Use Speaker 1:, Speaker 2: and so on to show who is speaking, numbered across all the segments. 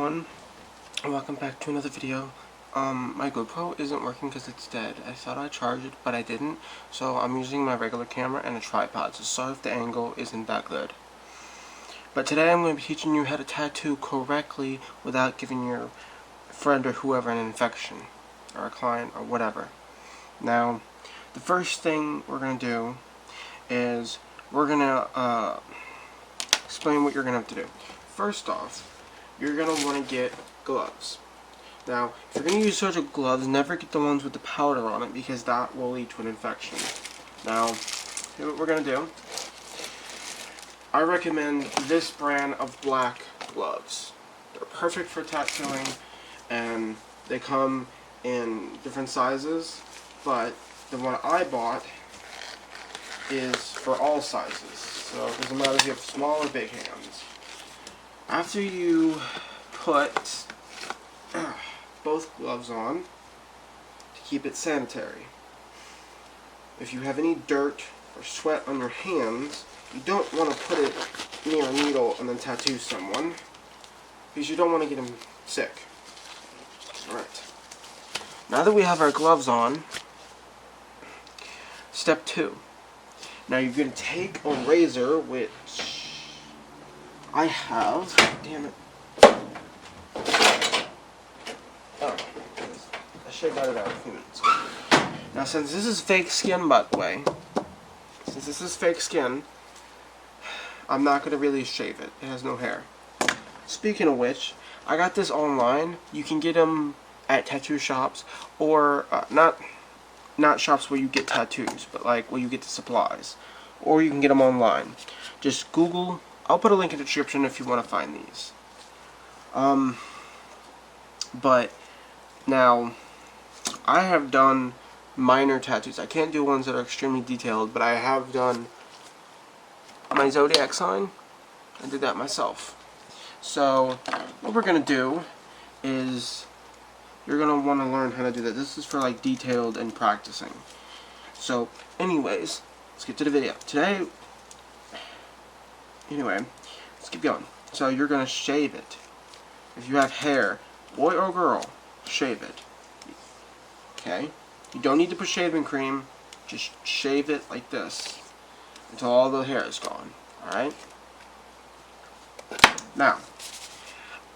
Speaker 1: everyone, and welcome back to another video. My GoPro isn't working because it's dead. I thought I charged it, but I didn't, so I'm using my regular camera and a tripod, so sorry if the angle isn't that good. But today I'm going to be teaching you how to tattoo correctly without giving your friend or whoever an infection, or a client, or whatever. Now, the first thing we're going to do is we're going to explain what you're going to have to do. First off, you're going to want to get gloves. Now, if you're going to use surgical gloves, never get the ones with the powder on it because that will lead to an infection. Now, here's what we're going to do. I recommend this brand of black gloves. They're perfect for tattooing, and they come in different sizes, but the one I bought is for all sizes. So it doesn't matter if you have small or big hands. After you put both gloves on to keep it sanitary, if you have any dirt or sweat on your hands, you don't want to put it near a needle and then tattoo someone, because you don't want to get them sick. Alright. Now that we have our gloves on, step 2. Now you're going to take a razor, which I have. Damn it. Oh, I should have got it out a few minutes ago. Now, since this is fake skin, by the way, I'm not going to really shave it. It has no hair. Speaking of which, I got this online. You can get them at tattoo shops, or not shops where you get tattoos, but like where you get the supplies. Or you can get them online. Just Google. I'll put a link in the description if you want to find these. But now, I have done minor tattoos. I can't do ones that are extremely detailed, but I have done my zodiac sign. I did that myself. So, what we're going to do is, you're going to want to learn how to do that. This is for like detailed and practicing. So, anyways, let's get to the video. Anyway, let's keep going. So you're going to shave it. If you have hair, boy or girl, shave it. Okay? You don't need to put shaving cream. Just shave it like this until all the hair is gone. Alright? Now,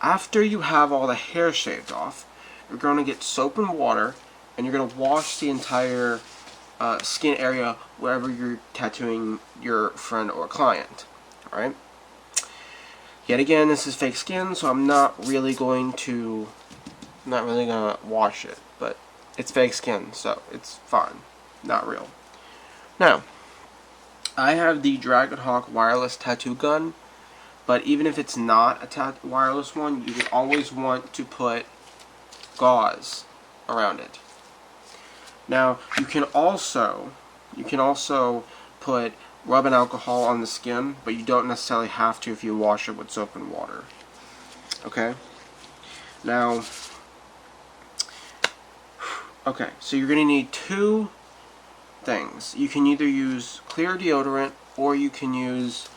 Speaker 1: after you have all the hair shaved off, you're going to get soap and water, and you're going to wash the entire skin area wherever you're tattooing your friend or client. Alright? Yet again, this is fake skin, so I'm not really going to wash it, but it's fake skin, so it's fine. Not real. Now, I have the Dragonhawk wireless tattoo gun, but even if it's not a wireless one, you would always want to put gauze around it. Now, you can also put rubbing alcohol on the skin, but you don't necessarily have to if you wash it with soap and water. Okay? Now, okay, so you're going to need 2 things. You can either use clear deodorant, or you can use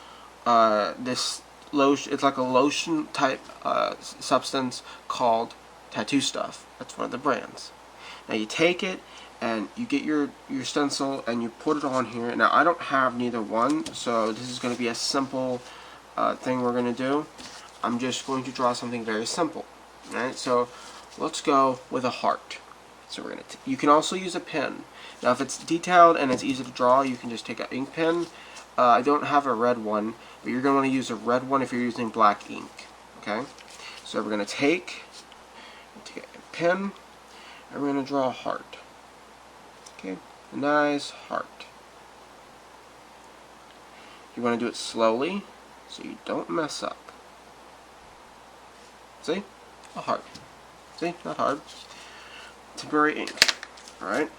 Speaker 1: this lotion. It's like a lotion type substance called Tattoo Stuff. That's one of the brands. Now you take it, and you get your stencil and you put it on here. Now I don't have neither one, so this is going to be a simple thing we're going to do. I'm just going to draw something very simple. Alright, so let's go with a heart. So we're going to. You can also use a pen. Now if it's detailed and it's easy to draw, you can just take an ink pen. I don't have a red one, but you're going to want to use a red one if you're using black ink. Okay, so we're going to take a pen and we're going to draw a heart. Okay, a nice heart. You want to do it slowly so you don't mess up. See? A heart. See? Not hard. Temporary ink. Alright?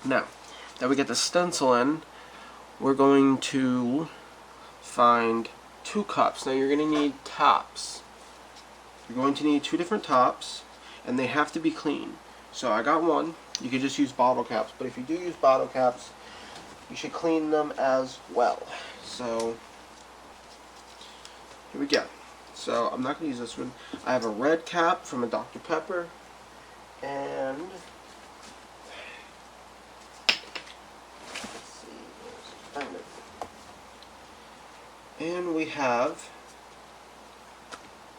Speaker 1: Now that we get the stencil in, we're going to find 2 cups. Now you're going to need tops. You're going to need 2 different tops, and they have to be clean. So I got one. You can just use bottle caps, but if you do use bottle caps, you should clean them as well. So here we go. So I'm not going to use this one. I have a red cap from a Dr. Pepper. And let's see, find it. And we have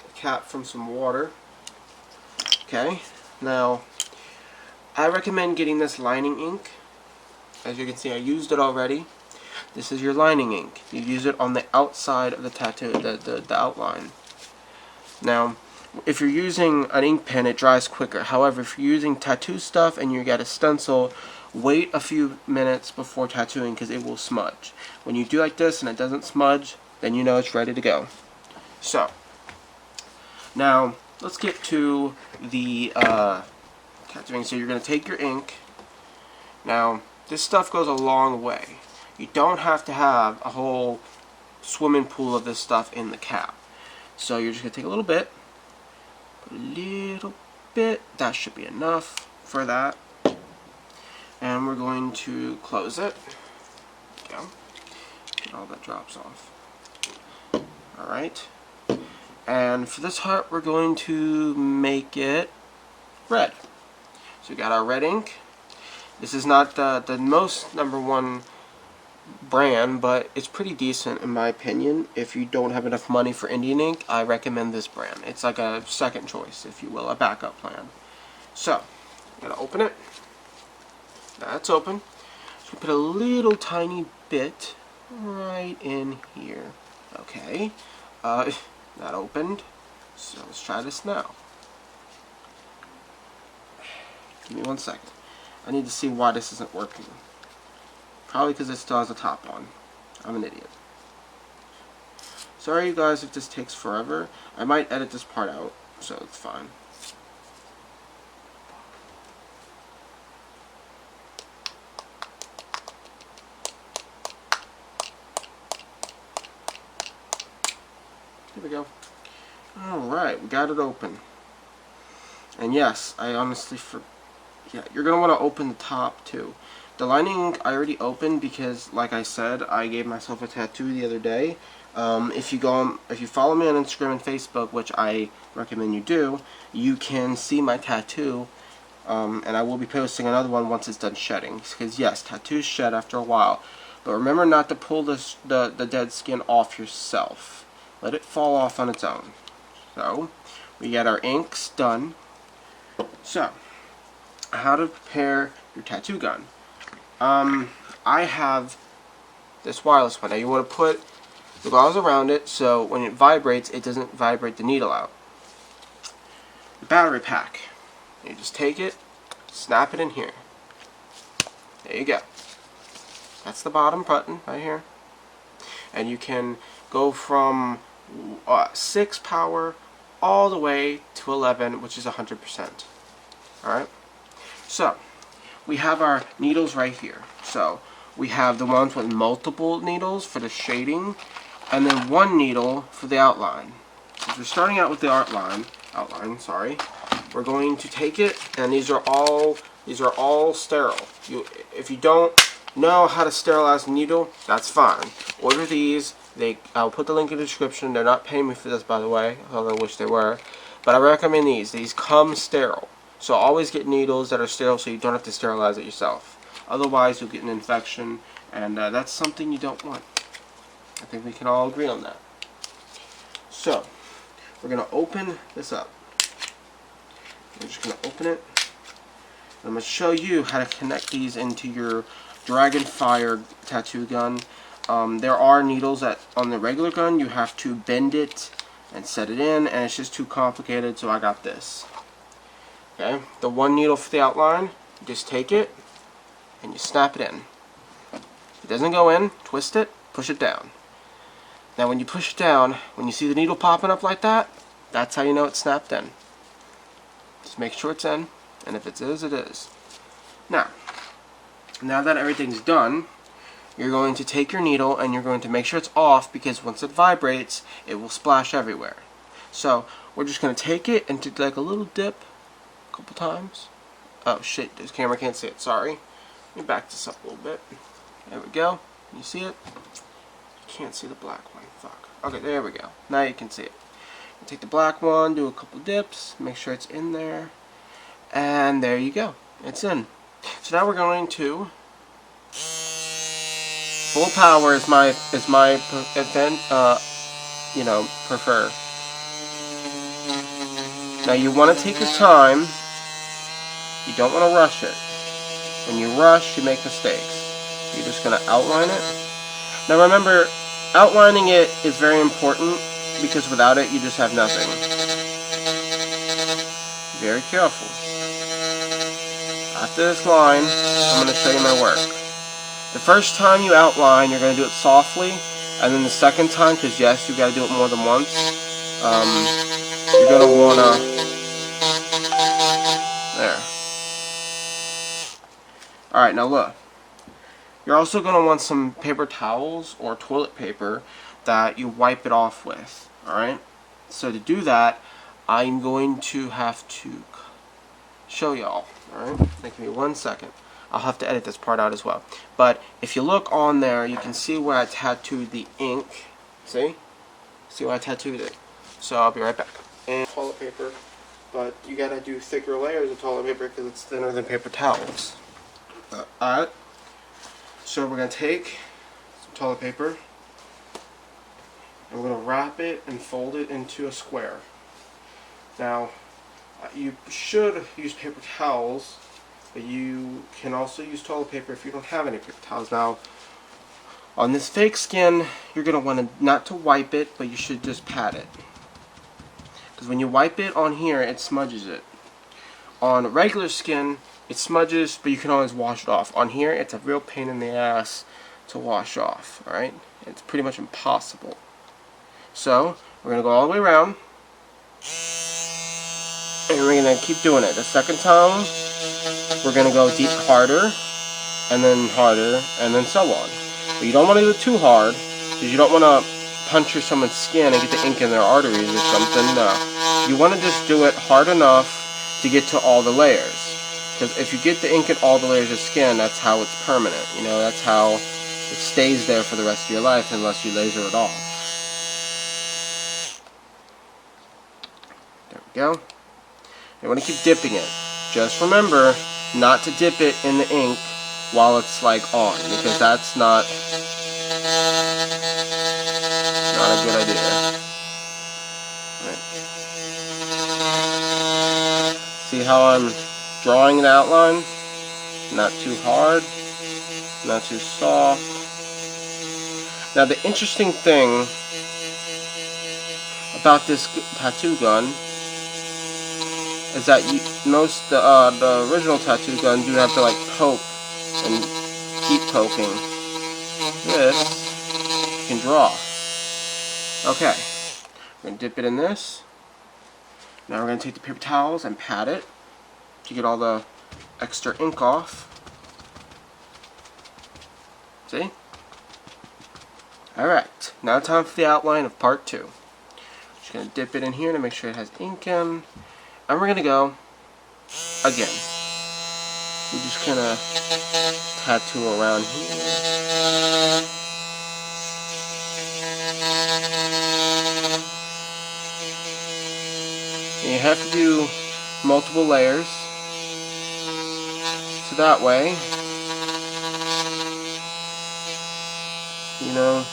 Speaker 1: a cap from some water. Okay, now I recommend getting this lining ink. As you can see, I used it already. This is your lining ink. You use it on the outside of the tattoo, the outline. Now, if you're using an ink pen, it dries quicker. However, if you're using tattoo stuff and you got a stencil, wait a few minutes before tattooing because it will smudge. When you do like this and it doesn't smudge, then you know it's ready to go. So, now let's get to the tattooing. So you're going to take your ink. Now, this stuff goes a long way. You don't have to have a whole swimming pool of this stuff in the cap. So you're just going to take a little bit, put a little bit, that should be enough for that. And we're going to close it. There we go. Get all that drops off. Alright. And for this heart, we're going to make it red. So we got our red ink. This is not the most #1 brand, but it's pretty decent in my opinion. If you don't have enough money for Indian ink, I recommend this brand. It's like a second choice, if you will, a backup plan. So, I'm going to open it. That's open. So put a little tiny bit right in here. Okay. That opened. So let's try this now. Give me 1 second. I need to see why this isn't working. Probably because it still has a top on. I'm an idiot. Sorry you guys if this takes forever. I might edit this part out, so it's fine. Here we go. Alright, we got it open. And yes, I honestly yeah, you're going to want to open the top too. The lining I already opened because, like I said, I gave myself a tattoo the other day. If you follow me on Instagram and Facebook, which I recommend you do, you can see my tattoo. And I will be posting another one once it's done shedding. Because yes, tattoos shed after a while. But remember not to pull the dead skin off yourself. Let it fall off on its own. So, we got our inks done. So, how to prepare your tattoo gun. I have this wireless one. Now you want to put the gauze around it so when it vibrates, it doesn't vibrate the needle out. The battery pack. You just take it, snap it in here. There you go. That's the bottom button right here. And you can go from 6 power all the way to 11, which is 100%. Alright? So, we have our needles right here. So, we have the ones with multiple needles for the shading, and then 1 needle for the outline. Since we're starting out with the outline, we're going to take it, and these are all sterile. If you don't know how to sterilize a needle, that's fine. Order these. I'll put the link in the description. They're not paying me for this, by the way, although I wish they were. But I recommend these. These come sterile. So always get needles that are sterile so you don't have to sterilize it yourself. Otherwise, you'll get an infection, and that's something you don't want. I think we can all agree on that. So, we're going to open this up. We're just going to open it. I'm going to show you how to connect these into your Dragonfire tattoo gun. There are needles that on the regular gun you have to bend it and set it in, and it's just too complicated, so I got this. Okay, the 1 needle for the outline, you just take it and you snap it in. If it doesn't go in, twist it, push it down. Now when you push it down, when you see the needle popping up like that, that's how you know it's snapped in. Just make sure it's in, and if it is, it is. Now that everything's done, you're going to take your needle and you're going to make sure it's off, because once it vibrates, it will splash everywhere. So we're just going to take it and do like a little dip a couple times. Oh shit, this camera can't see it, sorry. Let me back this up a little bit. There we go. Can you see it? You can't see the black one. Fuck. Okay, there we go. Now you can see it. Take the black one, do a couple dips, make sure it's in there, and there you go. It's in. So now we're going to full power is my event prefer. Now you want to take your time. You don't want to rush it. When you rush, you make mistakes. You're just going to outline it. Now remember, outlining it is very important because without it, you just have nothing. Very careful. After this line, I'm going to show you my work. The first time you outline, you're going to do it softly, and then the second time, because yes, you got to do it more than once, you're going to want to... There. Alright, now look. You're also going to want some paper towels or toilet paper that you wipe it off with. Alright? So to do that, I'm going to have to show y'all. Alright? Give me 1 second. I'll have to edit this part out as well. But if you look on there, you can see where I tattooed the ink. See? See where I tattooed it. So I'll be right back. And toilet paper. But you gotta do thicker layers of toilet paper because it's thinner than paper towels. Alright. So we're going to take some toilet paper and we're going to wrap it and fold it into a square. Now, you should use paper towels, but you can also use toilet paper if you don't have any paper towels. Now, on this fake skin, you're going to want to not to wipe it, but you should just pat it. Because when you wipe it on here, it smudges it. On regular skin, it smudges, but you can always wash it off. On here, it's a real pain in the ass to wash off, alright? It's pretty much impossible. So, we're going to go all the way around. And we're going to keep doing it. The second time, we're going to go deep harder, and then so on. But you don't want to do it too hard, because you don't want to puncture someone's skin and get the ink in their arteries or something. No. You want to just do it hard enough to get to all the layers. Because if you get the ink in all the layers of skin, that's how it's permanent. You know, that's how it stays there for the rest of your life unless you laser it off. There we go. You want to keep dipping it. Just remember not to dip it in the ink while it's like on, because that's not a good idea. Right. See how I'm drawing the outline? Not too hard, not too soft. Now the interesting thing about this tattoo gun is that the original tattoo gun you have to like poke and keep poking. This you can draw. Okay, we're going to dip it in this. Now we're going to take the paper towels and pat it to get all the extra ink off. See? Alright, now time for the outline of part 2. Just going to dip it in here to make sure it has ink in. And we're going to go again. We're just going to tattoo around here. And you have to do multiple layers. So that way, you know,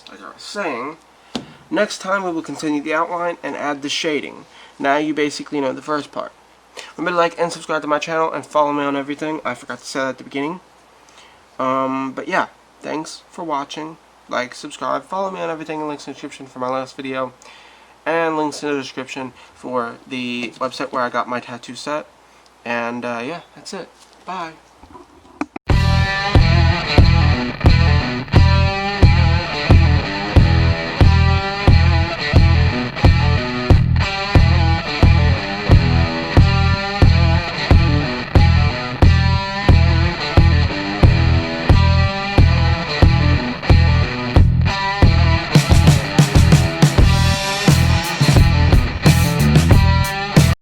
Speaker 1: like I was saying, next time we will continue the outline and add the shading. Now you basically know the first part. Remember to like and subscribe to my channel and follow me on everything. I forgot to say that at the beginning. But yeah, thanks for watching. Like, subscribe, follow me on everything, links in the description for my last video, and links in the description for the website where I got my tattoo set. And yeah, that's it. Bye.